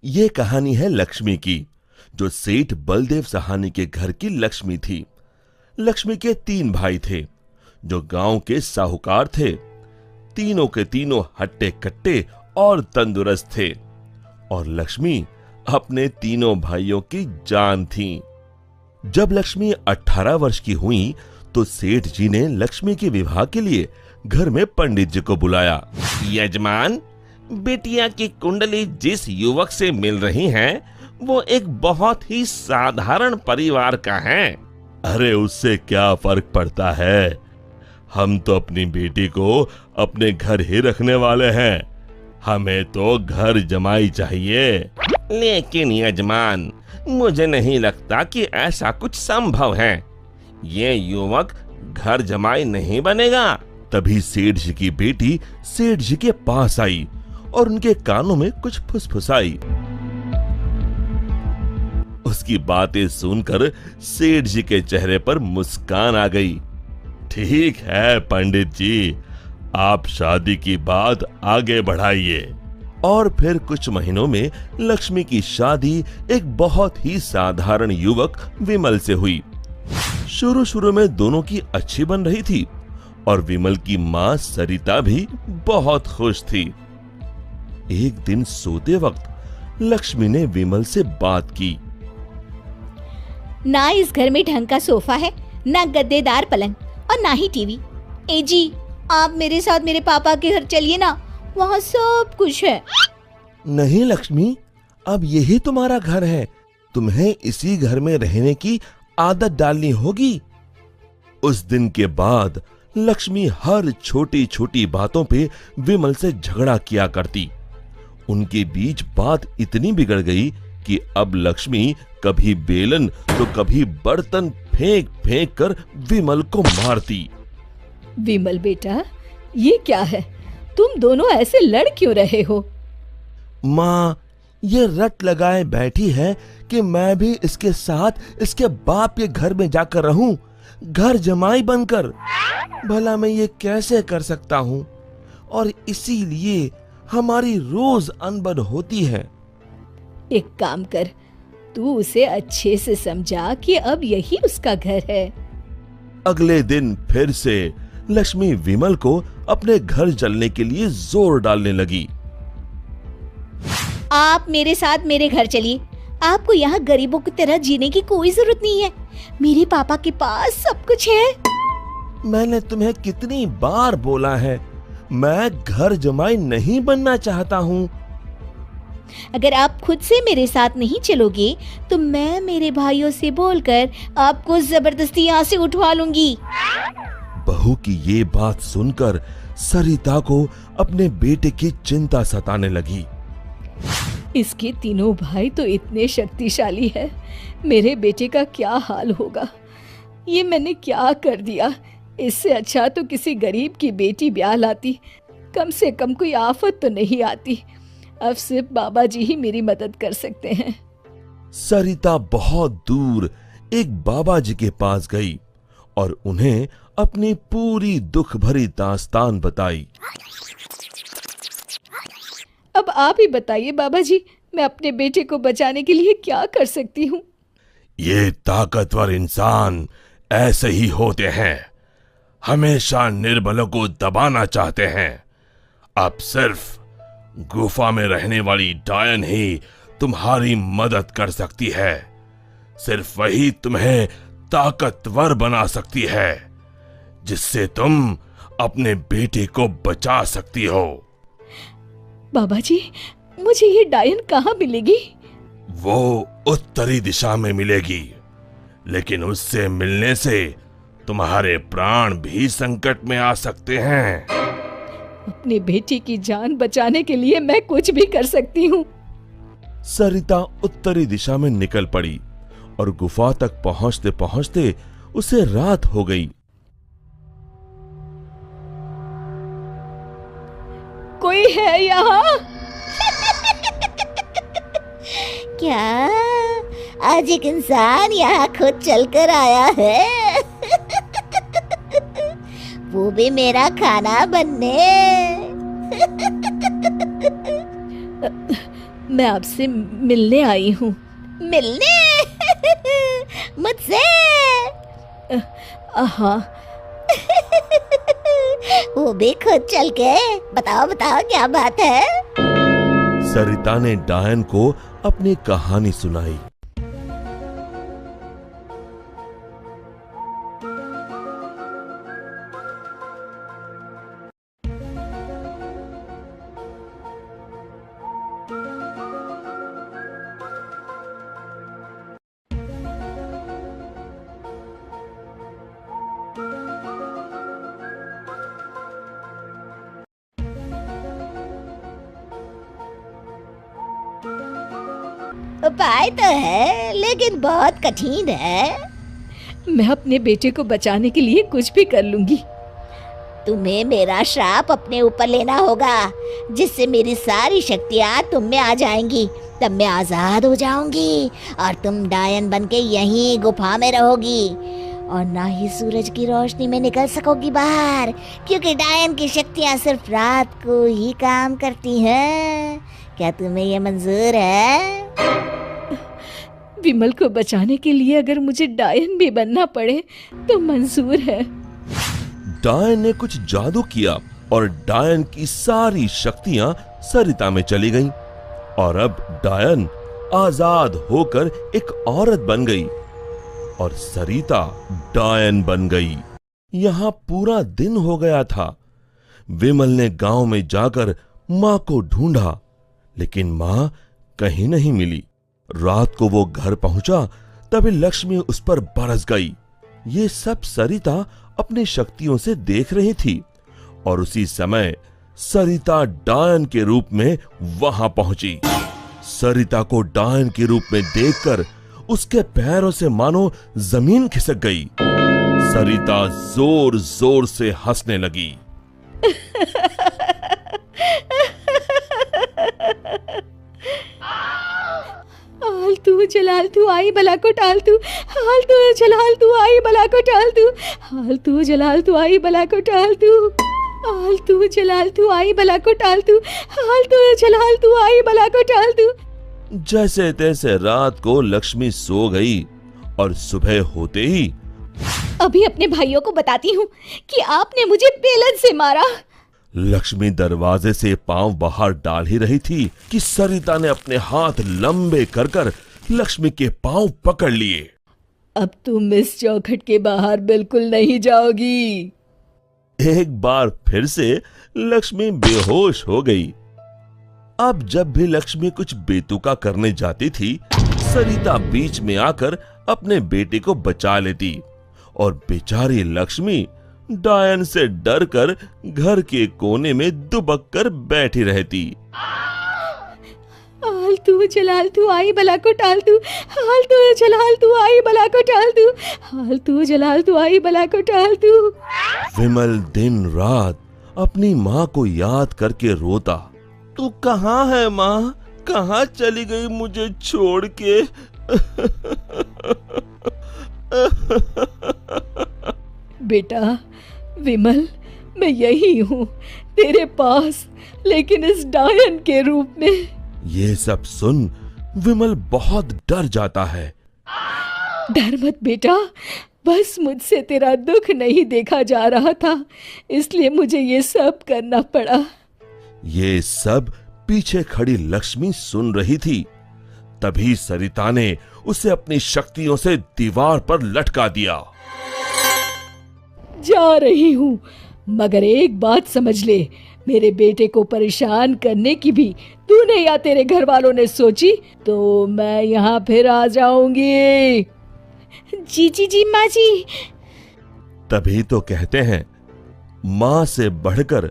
ये कहानी है लक्ष्मी की, जो सेठ बलदेव सहानी के घर की लक्ष्मी थी। लक्ष्मी के 3 भाई थे, जो गांव के साहूकार थे। तीनों के तीनों हट्टे कट्टे और तंदुरुस्त थे, और लक्ष्मी अपने तीनों भाइयों की जान थी। जब लक्ष्मी 18 वर्ष की हुई तो सेठ जी ने लक्ष्मी के विवाह के लिए घर में पंडित जी को बुलाया। यजमान, बेटिया की कुंडली जिस युवक से मिल रही है वो एक बहुत ही साधारण परिवार का है। अरे उससे क्या फर्क पड़ता है, हम तो अपनी बेटी को अपने घर ही रखने वाले हैं। हमें तो घर जमाई चाहिए। लेकिन यजमान, मुझे नहीं लगता कि ऐसा कुछ संभव है। ये युवक घर जमाई नहीं बनेगा। तभी सेठ जी की बेटी सेठ जी के पास आई और उनके कानों में कुछ फुसफुसाई। उसकी बातें सुनकर सेठ जी के चेहरे पर मुस्कान आ गई। ठीक है पंडित जी, आप शादी की बात आगे बढ़ाइए। और फिर कुछ महीनों में लक्ष्मी की शादी एक बहुत ही साधारण युवक विमल से हुई। शुरू में दोनों की अच्छी बन रही थी और विमल की मां सरिता भी बहुत खुश थी। एक दिन सोते वक्त लक्ष्मी ने विमल से बात की। ना इस घर में ढंग का सोफा है, ना गद्देदार पलंग और ना ही टीवी। ए जी, आप मेरे साथ मेरे पापा के घर चलिए ना, वहाँ सब कुछ है। नहीं लक्ष्मी, अब यही तुम्हारा घर है, तुम्हें इसी घर में रहने की आदत डालनी होगी। उस दिन के बाद लक्ष्मी हर छोटी छोटी बातों पे विमल से झगड़ा किया करती। उनके बीच बात इतनी बिगड़ गई कि अब लक्ष्मी कभी बेलन तो कभी बर्तन फेंक फेंक कर विमल को मारती। विमल बेटा, ये क्या है? तुम दोनों ऐसे लड़ क्यों रहे हो? माँ, ये रट लगाए बैठी है कि मैं भी इसके साथ इसके बाप के घर में जाकर रहूं, घर जमाई बनकर। भला मैं ये कैसे कर सकता हूँ? और इसीलिए हमारी रोज अनबन होती है। एक काम कर, तू उसे अच्छे से समझा कि अब यही उसका घर है। अगले दिन फिर से लक्ष्मी विमल को अपने घर चलने के लिए जोर डालने लगी। आप मेरे साथ मेरे घर चलिए। आपको यहाँ गरीबों की तरह जीने की कोई जरूरत नहीं है। मेरे पापा के पास सब कुछ है। मैंने तुम्हें कितनी बार बोला है, मैं घर जमाई नहीं बनना चाहता हूँ। अगर आप खुद से मेरे साथ नहीं चलोगे तो मैं मेरे भाइयों से बोलकर आपको जबरदस्ती यहाँ से उठवा लूंगी। बहू की ये बात सुनकर सरिता को अपने बेटे की चिंता सताने लगी। इसके तीनों भाई तो इतने शक्तिशाली है, मेरे बेटे का क्या हाल होगा? ये मैंने क्या कर दिया? इससे अच्छा तो किसी गरीब की बेटी ब्याह लाती, कम से कम कोई आफत तो नहीं आती। अब सिर्फ बाबा जी ही मेरी मदद कर सकते हैं। सरिता बहुत दूर एक बाबा जी के पास गई और उन्हें अपनी पूरी दुख भरी दास्तान बताई। अब आप ही बताइए बाबा जी, मैं अपने बेटे को बचाने के लिए क्या कर सकती हूँ? ये ताकतवर इंसान ऐसे ही होते हैं, हमेशा निर्बलों को दबाना चाहते हैं। अब सिर्फ गुफा में रहने वाली डायन ही तुम्हारी मदद कर सकती है। सिर्फ वही तुम्हें ताकतवर बना सकती है, जिससे तुम अपने बेटे को बचा सकती हो। बाबा जी, मुझे ये डायन कहाँ मिलेगी? वो उत्तरी दिशा में मिलेगी, लेकिन उससे मिलने से तुम्हारे प्राण भी संकट में आ सकते हैं। अपनी बेटी की जान बचाने के लिए मैं कुछ भी कर सकती हूँ। सरिता उत्तरी दिशा में निकल पड़ी और गुफा तक पहुंचते पहुंचते उसे रात हो गई। कोई है यहाँ? क्या आज एक इंसान यहाँ खुद चलकर आया है? वो भी मेरा खाना बनने। मैं आपसे मिलने आई हूँ। मिलने? मुझसे? हाँ। वो भी खुद चल के? बताओ बताओ क्या बात है? सरिता ने डायन को अपनी कहानी सुनाई। उपाय तो है लेकिन बहुत कठिन है। मैं अपने बेटे को बचाने के लिए कुछ भी कर लूंगी। तुम्हें मेरा श्राप अपने ऊपर लेना होगा, जिससे मेरी सारी शक्तियाँ तुम में आ जाएंगी। तब मैं आजाद हो जाऊंगी और तुम डायन बनके यहीं गुफा में रहोगी और ना ही सूरज की रोशनी में निकल सकोगी बाहर, क्योंकि डायन की शक्तियाँ सिर्फ रात को ही काम करती हैं। क्या तुम्हें ये मंजूर है? विमल को बचाने के लिए अगर मुझे डायन भी बनना पड़े तो मंजूर है। डायन ने कुछ जादू किया और डायन की सारी शक्तियां सरिता में चली गईं और अब डायन आजाद होकर एक औरत बन गई और सरिता डायन बन गई। यहां पूरा दिन हो गया था। विमल ने गांव में जाकर मां को ढूंढा, लेकिन मां कहीं नहीं मिली। रात को वो घर पहुंचा तभी लक्ष्मी उस पर बरस गई। ये सब सरिता अपनी शक्तियों से देख रही थी और उसी समय सरिता डायन के रूप में वहां पहुंची। सरिता को डायन के रूप में देखकर उसके पैरों से मानो जमीन खिसक गई। सरिता जोर जोर से हंसने लगी। हालतू जलाल तू आई बला को टाल तू, हालतू जलाल तू आई बला को टाल तू, हालतू जलाल तू आई बला को टाल तू, हालतू जलाल तू आई बला को टाल तू, हालतू जलाल तू आई बला को टाल तू। जैसे तैसे रात को लक्ष्मी सो गई और सुबह होते ही अभी अपने भाइयों को बताती हूँ कि आपने मुझे बेलन से मारा। लक्ष्मी दरवाजे से पांव बाहर डाल ही रही थी कि सरिता ने अपने हाथ लंबे कर कर लक्ष्मी के पांव पकड़ लिए। अब तुम इस चौखट के बाहर बिल्कुल नहीं जाओगी। एक बार फिर से लक्ष्मी बेहोश हो गई। अब जब भी लक्ष्मी कुछ बेतुका करने जाती थी, सरिता बीच में आकर अपने बेटे को बचा लेती और बेचारी लक्ष्मी डायन से डरकर घर के कोने में दुबक कर बैठी रहती। हालतू जलाल तू आई बला को टाल तू, हालतू जलाल तू आई बला को टाल तू, हालतू जलाल तू आई बला को टाल तू। विमल दिन रात अपनी माँ को याद करके रोता। तू कहाँ है माँ? कहाँ चली गई मुझे छोड़ के? बेटा विमल, मैं यही हूँ तेरे पास, लेकिन इस डायन के रूप में। ये सब सुन विमल बहुत डर जाता है। डर मत बेटा, बस मुझसे तेरा दुख नहीं देखा जा रहा था, इसलिए मुझे ये सब करना पड़ा। ये सब पीछे खड़ी लक्ष्मी सुन रही थी। तभी सरिता ने उसे अपनी शक्तियों से दीवार पर लटका दिया। जा रही हूँ, मगर एक बात समझ ले, मेरे बेटे को परेशान करने की भी तूने या तेरे घर वालों ने सोची तो मैं यहाँ फिर आ जाऊंगी। जी जी जी माँ जी। तभी तो कहते हैं माँ से बढ़कर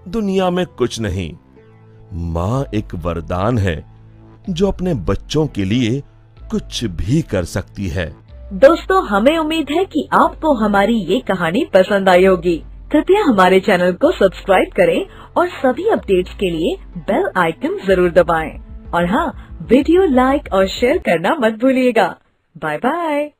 दुनिया में कुछ नहीं। माँ एक वरदान है जो अपने बच्चों के लिए कुछ भी कर सकती है। दोस्तों, हमें उम्मीद है कि आपको हमारी ये कहानी पसंद आई होगी। कृपया हमारे चैनल को सब्सक्राइब करें और सभी अपडेट्स के लिए बेल आइकन जरूर दबाएं। और हाँ, वीडियो लाइक और शेयर करना मत भूलिएगा। Bye bye.